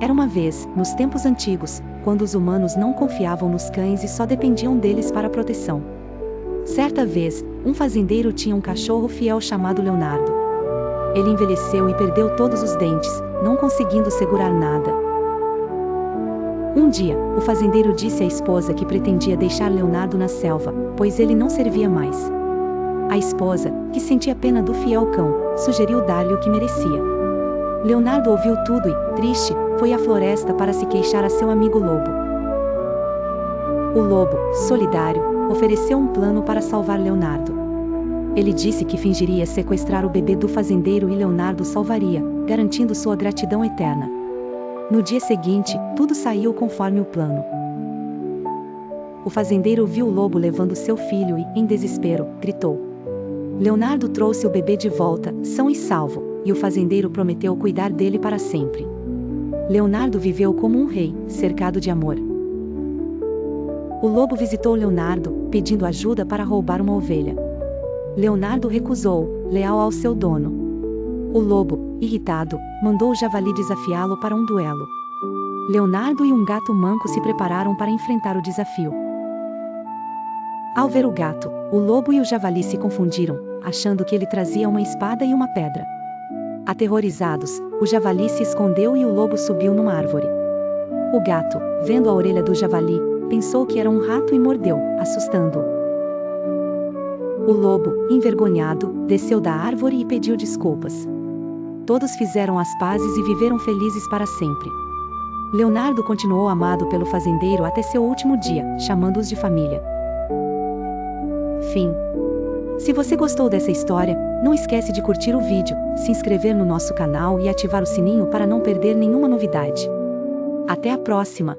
Era uma vez, nos tempos antigos, quando os humanos não confiavam nos cães e só dependiam deles para a proteção. Certa vez, um fazendeiro tinha um cachorro fiel chamado Leonardo. Ele envelheceu e perdeu todos os dentes, não conseguindo segurar nada. Um dia, o fazendeiro disse à esposa que pretendia deixar Leonardo na selva, pois ele não servia mais. A esposa, que sentia pena do fiel cão, sugeriu dar-lhe o que merecia. Leonardo ouviu tudo e, triste, foi à floresta para se queixar a seu amigo lobo. O lobo, solidário, ofereceu um plano para salvar Leonardo. Ele disse que fingiria sequestrar o bebê do fazendeiro e Leonardo salvaria, garantindo sua gratidão eterna. No dia seguinte, tudo saiu conforme o plano. O fazendeiro viu o lobo levando seu filho e, em desespero, gritou. Leonardo trouxe o bebê de volta, são e salvo, e o fazendeiro prometeu cuidar dele para sempre. Leonardo viveu como um rei, cercado de amor. O lobo visitou Leonardo, pedindo ajuda para roubar uma ovelha. Leonardo recusou, leal ao seu dono. O lobo, irritado, mandou o javali desafiá-lo para um duelo. Leonardo e um gato manco se prepararam para enfrentar o desafio. Ao ver o gato, o lobo e o javali se confundiram, achando que ele trazia uma espada e uma pedra. Aterrorizados, o javali se escondeu e o lobo subiu numa árvore. O gato, vendo a orelha do javali, pensou que era um rato e mordeu, assustando-o. O lobo, envergonhado, desceu da árvore e pediu desculpas. Todos fizeram as pazes e viveram felizes para sempre. Leonardo continuou amado pelo fazendeiro até seu último dia, chamando-os de família. Fim. Se você gostou dessa história, não esquece de curtir o vídeo, se inscrever no nosso canal e ativar o sininho para não perder nenhuma novidade. Até a próxima!